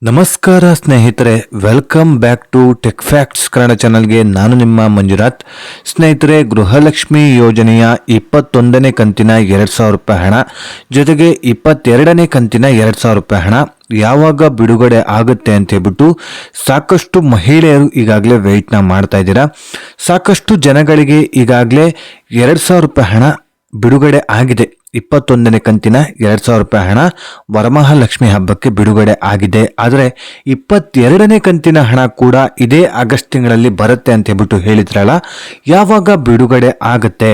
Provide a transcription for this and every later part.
ನಮಸ್ಕಾರ ಸ್ನೇಹಿತರೆ, welcome back to tech facts Kannada ಚಾನಲ್ಗೆ. ನಾನು ನಿಮ್ಮ ಮಂಜುನಾಥ್. ಸ್ನೇಹಿತರೆ, ಗೃಹಲಕ್ಷ್ಮಿ ಯೋಜನೆಯ 21ನೇ ಕಂತಿನ 2,000 ರೂಪಾಯಿ ಹಣ ಜೊತೆಗೆ 22ನೇ ಕಂತಿನ 2,000 ರೂಪಾಯಿ ಹಣ ಯಾವಾಗ ಬಿಡುಗಡೆ ಆಗುತ್ತೆ ಅಂತ ಹೇಳ್ಬಿಟ್ಟು ಸಾಕಷ್ಟು ಮಹಿಳೆಯರು ಈಗಾಗಲೇ ವೆಯ್ಟ್ನ ಮಾಡ್ತಾ ಇದ್ದೀರಾ. ಸಾಕಷ್ಟು ಜನಗಳಿಗೆ ಈಗಾಗಲೇ 2,000 ರೂಪಾಯಿ ಹಣ ಬಿಡುಗಡೆ ಆಗಿದೆ. 21ನೇ ಕಂತಿನ 2,000 ರೂಪಾಯಿ ಹಣ ವರಮಹಾಲಕ್ಷ್ಮಿ ಹಬ್ಬಕ್ಕೆ ಬಿಡುಗಡೆ ಆಗಿದೆ. ಆದರೆ 22ನೇ ಕಂತಿನ ಹಣ ಕೂಡ ಇದೇ ಆಗಸ್ಟ್ ತಿಂಗಳಲ್ಲಿ ಬರುತ್ತೆ ಅಂತ ಹೇಳ್ಬಿಟ್ಟು ಹೇಳಿದ್ರಲ್ಲ, ಯಾವಾಗ ಬಿಡುಗಡೆ ಆಗುತ್ತೆ?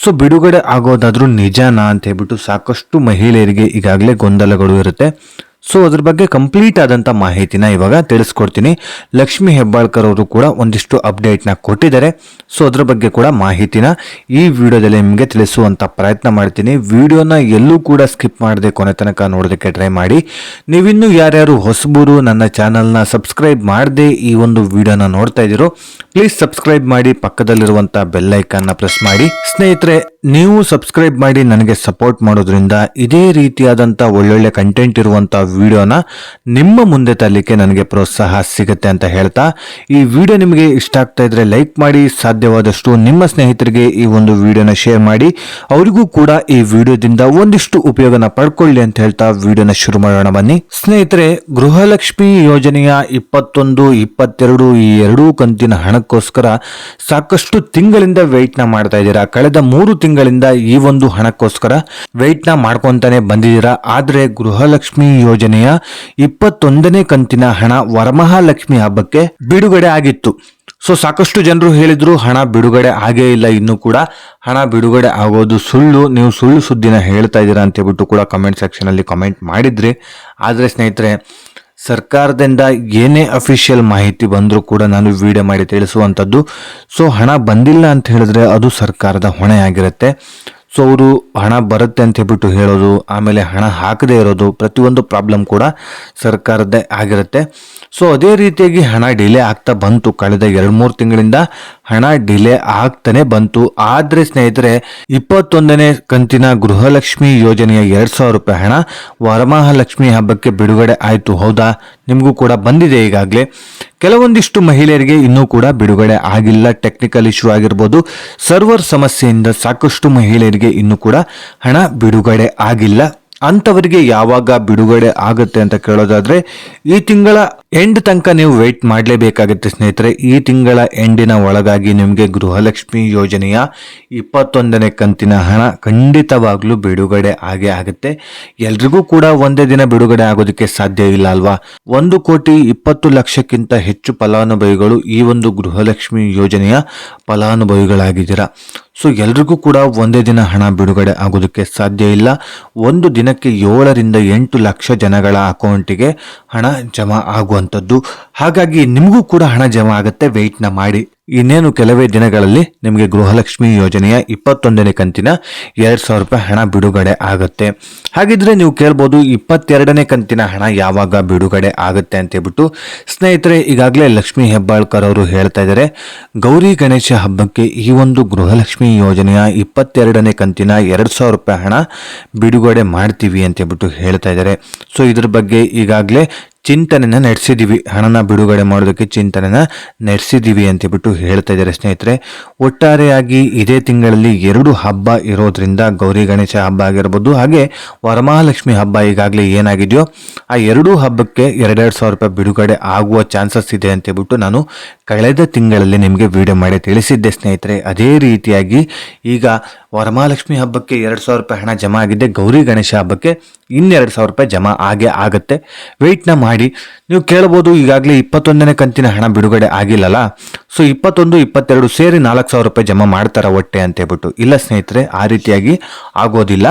ಸೊ ಬಿಡುಗಡೆ ಆಗೋದಾದ್ರೂ ನಿಜನಾ ಅಂತ ಹೇಳ್ಬಿಟ್ಟು ಸಾಕಷ್ಟು ಮಹಿಳೆಯರಿಗೆ ಈಗಾಗಲೇ ಗೊಂದಲಗಳು ಇರುತ್ತೆ. ಸೊ ಅದ್ರ ಬಗ್ಗೆ ಕಂಪ್ಲೀಟ್ ಆದಂಥ ಮಾಹಿತಿನ ಇವಾಗ ತಿಳಿಸ್ಕೊಡ್ತೀನಿ. ಲಕ್ಷ್ಮಿ ಹೆಬ್ಬಾಳ್ಕರ್ ಅವರು ಕೂಡ ಒಂದಿಷ್ಟು ಅಪ್ಡೇಟ್ನ ಕೊಟ್ಟಿದ್ದಾರೆ. ಸೊ ಅದ್ರ ಬಗ್ಗೆ ಕೂಡ ಮಾಹಿತಿನ ಈ ವಿಡಿಯೋದಲ್ಲಿ ನಿಮಗೆ ತಿಳಿಸುವಂಥ ಪ್ರಯತ್ನ ಮಾಡ್ತೀನಿ. ವಿಡಿಯೋನ ಎಲ್ಲೂ ಕೂಡ ಸ್ಕಿಪ್ ಮಾಡದೆ ಕೊನೆ ತನಕ ನೋಡೋದಕ್ಕೆ ಟ್ರೈ ಮಾಡಿ. ನೀವಿನ್ನೂ ಯಾರ್ಯಾರು ಹೊಸಬರು ನನ್ನ ಚಾನಲ್ನ ಸಬ್ಸ್ಕ್ರೈಬ್ ಮಾಡದೆ ಈ ಒಂದು ವಿಡಿಯೋನ ನೋಡ್ತಾ ಇದ್ದೀರೋ, ಪ್ಲೀಸ್ ಸಬ್ಸ್ಕ್ರೈಬ್ ಮಾಡಿ, ಪಕ್ಕದಲ್ಲಿರುವಂಥ ಬೆಲ್ ಐಕಾನ್ನ ಪ್ರೆಸ್ ಮಾಡಿ. ಸ್ನೇಹಿತರೆ, ನೀವು ಸಬ್ಸ್ಕ್ರೈಬ್ ಮಾಡಿ ನನಗೆ ಸಪೋರ್ಟ್ ಮಾಡೋದ್ರಿಂದ ಇದೇ ರೀತಿಯಾದಂಥ ಒಳ್ಳೊಳ್ಳೆ ಕಂಟೆಂಟ್ ಇರುವಂಥ ವಿಡಿಯೋನ ನಿಮ್ಮ ಮುಂದೆ ತರಲಿಕ್ಕೆ ನನಗೆ ಪ್ರೋತ್ಸಾಹ ಸಿಗುತ್ತೆ ಅಂತ ಹೇಳ್ತಾ, ಈ ವಿಡಿಯೋ ನಿಮಗೆ ಇಷ್ಟ ಆಗ್ತಾ ಇದ್ರೆ ಲೈಕ್ ಮಾಡಿ, ಸಾಧ್ಯವಾದಷ್ಟು ನಿಮ್ಮ ಸ್ನೇಹಿತರಿಗೆ ಈ ಒಂದು ವಿಡಿಯೋನ ಶೇರ್ ಮಾಡಿ, ಅವರಿಗೂ ಕೂಡ ಈ ವಿಡಿಯೋದಿಂದ ಒಂದಿಷ್ಟು ಉಪಯೋಗನ ಪಡ್ಕೊಳ್ಳಿ ಅಂತ ಹೇಳ್ತಾ ವಿಡಿಯೋನ ಶುರು ಮಾಡೋಣ ಬನ್ನಿ. ಸ್ನೇಹಿತರೆ, ಗೃಹಲಕ್ಷ್ಮಿ ಯೋಜನೆಯ 21, 22 ಈ ಎರಡೂ ಕಂತಿನ ಹಣಕ್ಕೋಸ್ಕರ ಸಾಕಷ್ಟು ತಿಂಗಳಿಂದ ವೆಯ್ಟ್ ನ ಮಾಡ್ತಾ ಇದ್ದೀರಾ. ಕಳೆದ 3 ತಿಂಗಳಿಂದ ಈ ಒಂದು ಹಣಕ್ಕೋಸ್ಕರ ವೆಯ್ಟ್ ನ ಮಾಡ್ಕೊಂತಾನೆ ಬಂದಿದ್ದೀರಾ. ಆದ್ರೆ ಗೃಹಲಕ್ಷ್ಮಿ ಯೋಜನೆಯ 21ನೇ ಕಂತಿನ ಹಣ ವರಮಹಾಲಕ್ಷ್ಮಿ ಹಬ್ಬಕ್ಕೆ ಬಿಡುಗಡೆ ಆಗಿತ್ತು. ಸೊ ಸಾಕಷ್ಟು ಜನರು ಹೇಳಿದ್ರು ಹಣ ಬಿಡುಗಡೆ ಆಗೇ ಇಲ್ಲ, ಇನ್ನೂ ಕೂಡ ಹಣ ಬಿಡುಗಡೆ ಆಗೋದು ಸುಳ್ಳು, ನೀವು ಸುಳ್ಳು ಸುದ್ದಿನ ಹೇಳ್ತಾ ಇದ್ದೀರಾ ಅಂತ ಹೇಳ್ಬಿಟ್ಟು ಕೂಡ ಕಮೆಂಟ್ ಸೆಕ್ಷನ್ ಅಲ್ಲಿ ಕಮೆಂಟ್ ಮಾಡಿದ್ರಿ. ಆದ್ರೆ ಸ್ನೇಹಿತರೆ, ಸರ್ಕಾರದಿಂದ ಏನೇ ಅಫಿಷಿಯಲ್ ಮಾಹಿತಿ ಬಂದರೂ ಕೂಡ ನಾನು ವಿಡಿಯೋ ಮಾಡಿ ತಿಳಿಸುವಂಥದ್ದು. ಸೊ ಹಣ ಬಂದಿಲ್ಲ ಅಂತ ಹೇಳಿದ್ರೆ ಅದು ಸರ್ಕಾರದ ಹೊಣೆ ಆಗಿರುತ್ತೆ. ಸೊ ಅವರು ಹಣ ಬರುತ್ತೆ ಅಂತ ಹೇಳ್ಬಿಟ್ಟು ಹೇಳೋದು, ಆಮೇಲೆ ಹಣ ಹಾಕದೇ ಇರೋದು, ಪ್ರತಿಯೊಂದು ಪ್ರಾಬ್ಲಮ್ ಕೂಡ ಸರ್ಕಾರದ್ದೇ ಆಗಿರುತ್ತೆ. ಸೊ ಅದೇ ರೀತಿಯಾಗಿ ಹಣ ಡಿಲೇ ಆಗ್ತಾ ಬಂತು. ಕಳೆದ 2-3 ತಿಂಗಳಿಂದ ಹಣ ಡಿಲೇ ಆಗ್ತಾನೆ ಬಂತು. ಆದ್ರೆ ಸ್ನೇಹಿತರೆ, 21ನೇ ಕಂತಿನ ಗೃಹಲಕ್ಷ್ಮಿ ಯೋಜನೆಯ 2,000 ರೂಪಾಯಿ ಹಣ ವರಮಹಾಲಕ್ಷ್ಮಿ ಹಬ್ಬಕ್ಕೆ ಬಿಡುಗಡೆ ಆಯ್ತು. ಹೌದಾ? ನಿಮಗೂ ಕೂಡ ಬಂದಿದೆ ಈಗಾಗಲೇ. ಕೆಲವೊಂದಿಷ್ಟು ಮಹಿಳೆಯರಿಗೆ ಇನ್ನೂ ಕೂಡ ಬಿಡುಗಡೆ ಆಗಿಲ್ಲ. ಟೆಕ್ನಿಕಲ್ ಇಶ್ಯೂ ಆಗಿರ್ಬೋದು, ಸರ್ವರ್ ಸಮಸ್ಯೆಯಿಂದ ಸಾಕಷ್ಟು ಮಹಿಳೆಯರಿಗೆ ಇನ್ನೂ ಕೂಡ ಹಣ ಬಿಡುಗಡೆ ಆಗಿಲ್ಲ. ಅಂಥವರಿಗೆ ಯಾವಾಗ ಬಿಡುಗಡೆ ಆಗುತ್ತೆ ಅಂತ ಕೇಳೋದಾದ್ರೆ, ಈ ತಿಂಗಳ ಎಂಡ್ ತನಕ ನೀವು ವೆಯ್ಟ್ ಮಾಡಲೇಬೇಕಾಗುತ್ತೆ ಸ್ನೇಹಿತರೆ. ಈ ತಿಂಗಳ ಎಂಡಿನ ಒಳಗಾಗಿ ನಿಮಗೆ ಗೃಹಲಕ್ಷ್ಮಿ ಯೋಜನೆಯ 21ನೇ ಕಂತಿನ ಹಣ ಖಂಡಿತವಾಗ್ಲೂ ಬಿಡುಗಡೆ ಆಗೇ ಆಗುತ್ತೆ. ಎಲ್ರಿಗೂ ಕೂಡ ಒಂದೇ ದಿನ ಬಿಡುಗಡೆ ಆಗೋದಕ್ಕೆ ಸಾಧ್ಯ ಇಲ್ಲ ಅಲ್ವಾ? 1,20,00,000ಕ್ಕಿಂತ ಹೆಚ್ಚು ಫಲಾನುಭವಿಗಳು ಈ ಒಂದು ಗೃಹಲಕ್ಷ್ಮಿ ಯೋಜನೆಯ ಫಲಾನುಭವಿಗಳಾಗಿದ್ದೀರಾ. ಸೊ ಎಲ್ರಿಗೂ ಕೂಡ ಒಂದೇ ದಿನ ಹಣ ಬಿಡುಗಡೆ ಆಗೋದಕ್ಕೆ ಸಾಧ್ಯ ಇಲ್ಲ. ಒಂದು ದಿನಕ್ಕೆ 7ರಿಂದ 8 ಲಕ್ಷ ಜನಗಳ ಅಕೌಂಟಿಗೆ ಹಣ ಜಮಾ ಆಗುವಂಥದ್ದು. ಹಾಗಾಗಿ ನಿಮಗೂ ಕೂಡ ಹಣ ಜಮಾ ಆಗುತ್ತೆ, ವೆಯ್ಟ್ನ ಮಾಡಿ. ಇನ್ನೇನು ಕೆಲವೇ ದಿನಗಳಲ್ಲಿ ನಿಮಗೆ ಗೃಹಲಕ್ಷ್ಮಿ ಯೋಜನೆಯ 21ನೇ ಕಂತಿನ 2,000 ರೂಪಾಯಿ ಹಣ ಬಿಡುಗಡೆ ಆಗುತ್ತೆ. ಹಾಗಿದ್ರೆ ನೀವು ಕೇಳ್ಬೋದು, 22ನೇ ಕಂತಿನ ಹಣ ಯಾವಾಗ ಬಿಡುಗಡೆ ಆಗುತ್ತೆ ಅಂತ ಹೇಳ್ಬಿಟ್ಟು. ಸ್ನೇಹಿತರೆ, ಈಗಾಗಲೇ ಲಕ್ಷ್ಮಿ ಹೆಬ್ಬಾಳ್ಕರ್ ಅವರು ಹೇಳ್ತಾ ಇದ್ದಾರೆ, ಗೌರಿ ಗಣೇಶ ಹಬ್ಬಕ್ಕೆ ಈ ಒಂದು ಗೃಹಲಕ್ಷ್ಮಿ ಯೋಜನೆಯ 22ನೇ ಕಂತಿನ 2,000 ರೂಪಾಯಿ ಹಣ ಬಿಡುಗಡೆ ಮಾಡ್ತೀವಿ ಅಂತ ಹೇಳ್ಬಿಟ್ಟು ಹೇಳ್ತಾ ಇದ್ದಾರೆ. ಸೊ ಇದ್ರ ಬಗ್ಗೆ ಈಗಾಗಲೇ ಚಿಂತನೆನ ನಡೆಸಿದ್ದೀವಿ, ಹಣನ ಬಿಡುಗಡೆ ಮಾಡೋದಕ್ಕೆ ಚಿಂತನೆನ ನಡೆಸಿದ್ದೀವಿ ಅಂತ ಹೇಳ್ಬಿಟ್ಟು ಹೇಳ್ತಾ ಇದ್ದಾರೆ. ಸ್ನೇಹಿತರೆ, ಒಟ್ಟಾರೆಯಾಗಿ ಇದೇ ತಿಂಗಳಲ್ಲಿ 2 ಹಬ್ಬ ಇರೋದ್ರಿಂದ, ಗೌರಿ ಗಣೇಶ ಹಬ್ಬ ಆಗಿರ್ಬೋದು, ಹಾಗೆ ವರಮಹಾಲಕ್ಷ್ಮಿ ಹಬ್ಬ ಈಗಾಗಲೇ ಏನಾಗಿದೆಯೋ ಆ 2 ಹಬ್ಬಕ್ಕೆ 2,000 ರೂಪಾಯಿ ಬಿಡುಗಡೆ ಆಗುವ ಚಾನ್ಸಸ್ ಇದೆ ಅಂತ ಹೇಳ್ಬಿಟ್ಟು ನಾನು ಕಳೆದ ತಿಂಗಳಲ್ಲಿ ನಿಮಗೆ ವಿಡಿಯೋ ಮಾಡಿ ತಿಳಿಸಿದ್ದೆ ಸ್ನೇಹಿತರೆ. ಅದೇ ರೀತಿಯಾಗಿ ಈಗ ವರಮಹಾಲಕ್ಷ್ಮಿ ಹಬ್ಬಕ್ಕೆ 2,000 ರೂಪಾಯಿ ಹಣ ಜಮಾ ಆಗಿದೆ. ಗೌರಿ ಗಣೇಶ ಹಬ್ಬಕ್ಕೆ 2,000 ರೂಪಾಯಿ ಜಮಾ ಆಗೇ ಆಗುತ್ತೆ. ವೆಯ್ಟ್ನ ಮಾಡಿ. ನೀವು ಕೇಳಬಹುದು, ಈಗಾಗಲೇ 21ನೇ ಕಂತಿನ ಹಣ ಬಿಡುಗಡೆ ಆಗಿಲ್ಲಲ್ಲ, ಸೊ 21, 22 ಸೇರಿ 4,000 ರೂಪಾಯಿ ಜಮಾ ಮಾಡ್ತಾರ ಒಟ್ಟೆ ಅಂತ ಹೇಳ್ಬಿಟ್ಟು. ಇಲ್ಲ ಸ್ನೇಹಿತರೆ, ಆ ರೀತಿಯಾಗಿ ಆಗೋದಿಲ್ಲ.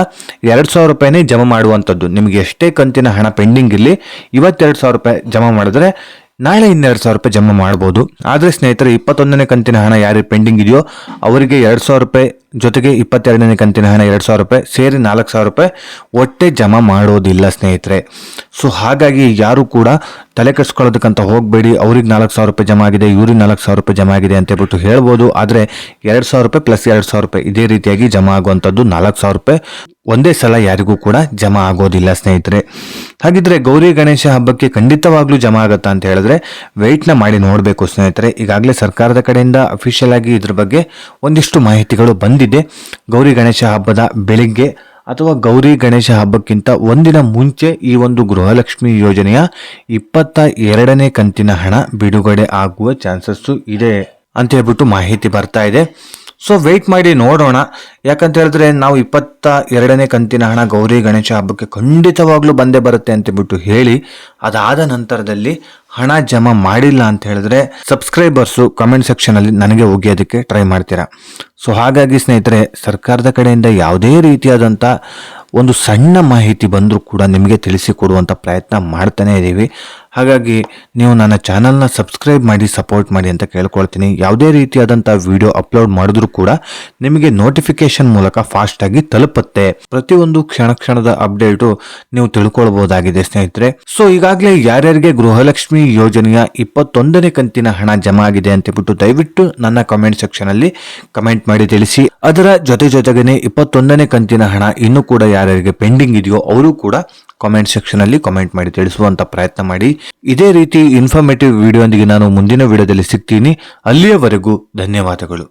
2,000 ರೂಪಾಯಿನೇ ಜಮಾ ಮಾಡುವಂಥದ್ದು. ನಿಮಗೆ ಎಷ್ಟೇ ಕಂತಿನ ಹಣ ಪೆಂಡಿಂಗ್ ಇರಲಿ, ಇವತ್ತು 2,000 ರೂಪಾಯಿ ಜಮಾ ಮಾಡಿದ್ರೆ ನಾಳೆ 2,000 ರೂಪಾಯಿ ಜಮಾ ಮಾಡ್ಬೋದು. ಆದರೆ ಸ್ನೇಹಿತರೆ, 21ನೇ ಕಂತಿನ ಹಣ ಯಾರು ಪೆಂಡಿಂಗ್ ಇದೆಯೋ ಅವರಿಗೆ 2,000 ರೂಪಾಯಿ ಜೊತೆಗೆ 22ನೇ ಕಂತಿನ ಹಣ 2,000 ರೂಪಾಯಿ ಸೇರಿ 4,000 ರೂಪಾಯಿ ಒಟ್ಟೆ ಜಮಾ ಮಾಡೋದಿಲ್ಲ ಸ್ನೇಹಿತರೆ. ಸೊ ಹಾಗಾಗಿ ಯಾರು ಕೂಡ ತಲೆ ಕೆಡಿಸ್ಕೊಳ್ಳೋದಕ್ಕಂತ ಹೋಗಬೇಡಿ. ಅವ್ರಿಗೆ 4,000 ರೂಪಾಯಿ ಜಮಾ ಆಗಿದೆ, ಇವ್ರಿಗೆ 4,000 ರೂಪಾಯಿ ಜಮಾ ಆಗಿದೆ ಅಂತ ಹೇಳ್ಬಿಟ್ಟು ಹೇಳ್ಬೋದು. ಆದರೆ 2,000 ರೂಪಾಯಿ ಪ್ಲಸ್ 2,000 ರೂಪಾಯಿ ಇದೇ ರೀತಿಯಾಗಿ ಜಮಾ ಆಗುವಂಥದ್ದು 4,000 ರೂಪಾಯಿ ಒಂದೇ ಸಲ ಯಾರಿಗೂ ಕೂಡ ಜಮಾ ಆಗೋದಿಲ್ಲ ಸ್ನೇಹಿತರೆ. ಹಾಗಿದ್ರೆ ಗೌರಿ ಗಣೇಶ ಹಬ್ಬಕ್ಕೆ ಖಂಡಿತವಾಗ್ಲೂ ಜಮಾ ಆಗುತ್ತಾ ಅಂತ ಹೇಳಿದ್ರೆ ವೆಯ್ಟ್ನ ಮಾಡಿ ನೋಡಬೇಕು ಸ್ನೇಹಿತರೆ. ಈಗಾಗಲೇ ಸರ್ಕಾರದ ಕಡೆಯಿಂದ ಅಫಿಷಿಯಲ್ ಆಗಿ ಇದ್ರ ಬಗ್ಗೆ ಒಂದಿಷ್ಟು ಮಾಹಿತಿಗಳು ಬಂದಿದೆ. ಗೌರಿ ಗಣೇಶ ಹಬ್ಬದ ಬೆಳಿಗ್ಗೆ ಅಥವಾ ಗೌರಿ ಗಣೇಶ ಹಬ್ಬಕ್ಕಿಂತ ಒಂದಿನ ಮುಂಚೆ ಈ ಒಂದು ಗೃಹಲಕ್ಷ್ಮಿ ಯೋಜನೆಯ 22ನೇ ಕಂತಿನ ಹಣ ಬಿಡುಗಡೆ ಆಗುವ ಚಾನ್ಸಸ್ಸು ಇದೆ ಅಂತ ಹೇಳ್ಬಿಟ್ಟು ಮಾಹಿತಿ ಬರ್ತಾ ಇದೆ. ಸೊ ವೆಯ್ಟ್ ಮಾಡಿ ನೋಡೋಣ. ಯಾಕಂತ ಹೇಳಿದ್ರೆ ನಾವು 22ನೇ ಕಂತಿನ ಹಣ ಗೌರಿ ಗಣೇಶ ಹಬ್ಬಕ್ಕೆ ಖಂಡಿತವಾಗ್ಲೂ ಬಂದೇ ಬರುತ್ತೆ ಅಂತಬಿಟ್ಟು ಹೇಳಿ ಅದಾದ ನಂತರದಲ್ಲಿ ಹಣ ಜಮಾ ಮಾಡಿಲ್ಲ ಅಂತ ಹೇಳಿದ್ರೆ ಸಬ್ಸ್ಕ್ರೈಬರ್ಸು ಕಮೆಂಟ್ ಸೆಕ್ಷನಲ್ಲಿ ನನಗೆ ಒಗೆಯೋದಕ್ಕೆ ಟ್ರೈ ಮಾಡ್ತೀರಾ. ಸೊ ಹಾಗಾಗಿ ಸ್ನೇಹಿತರೆ, ಸರ್ಕಾರದ ಕಡೆಯಿಂದ ಯಾವುದೇ ರೀತಿಯಾದಂಥ ಒಂದು ಸಣ್ಣ ಮಾಹಿತಿ ಬಂದರೂ ಕೂಡ ನಿಮಗೆ ತಿಳಿಸಿಕೊಡುವಂಥ ಪ್ರಯತ್ನ ಮಾಡ್ತಾನೆ ಇದ್ದೀವಿ. ಹಾಗಾಗಿ ನೀವು ನನ್ನ ಚಾನಲ್ನ ಸಬ್ಸ್ಕ್ರೈಬ್ ಮಾಡಿ ಸಪೋರ್ಟ್ ಮಾಡಿ ಅಂತ ಕೇಳ್ಕೊಳ್ತೀನಿ. ಯಾವುದೇ ರೀತಿಯಾದಂಥ ವಿಡಿಯೋ ಅಪ್ಲೋಡ್ ಮಾಡಿದ್ರೂ ಕೂಡ ನಿಮಗೆ ನೋಟಿಫಿಕೇಶನ್ ಮೂಲಕ ಫಾಸ್ಟಾಗಿ ತಲುಪುತ್ತೆ. ಪ್ರತಿಯೊಂದು ಕ್ಷಣದ ಅಪ್ಡೇಟು ನೀವು ತಿಳ್ಕೊಳ್ಬಹುದಾಗಿದೆ ಸ್ನೇಹಿತರೆ. ಸೊ ಈಗಾಗಲೇ ಯಾರ್ಯಾರಿಗೆ ಗೃಹಲಕ್ಷ್ಮಿ ಯೋಜನೆಯ 21ನೇ ಕಂತಿನ ಹಣ ಜಮಾ ಆಗಿದೆ ಅಂತ ಹೇಳ್ಬಿಟ್ಟು ದಯವಿಟ್ಟು ನನ್ನ ಕಮೆಂಟ್ ಸೆಕ್ಷನ್ ಅಲ್ಲಿ ಕಮೆಂಟ್ ಮಾಡಿ ತಿಳಿಸಿ. ಅದರ ಜೊತೆಗೇನೆ 21ನೇ ಕಂತಿನ ಹಣ ಇನ್ನೂ ಕೂಡ ಯಾರ್ಯಾರಿಗೆ ಪೆಂಡಿಂಗ್ ಇದೆಯೋ ಅವರು ಕೂಡ ಕಾಮೆಂಟ್ ಸೆಕ್ಷನ್ ಅಲ್ಲಿ ಕಾಮೆಂಟ್ ಮಾಡಿ ತಿಳಿಸುವಂತ ಪ್ರಯತ್ನ ಮಾಡಿ. ಇದೇ ರೀತಿ ಇನ್ಫಾರ್ಮೇಟಿವ್ ವಿಡಿಯೋ ಒಂದಿಗೆ ನಾನು ಮುಂದಿನ ವಿಡಿಯೋದಲ್ಲಿ ಸಿಗ್ತೀನಿ. ಅಲ್ಲಿಯವರೆಗೂ ಧನ್ಯವಾದಗಳು.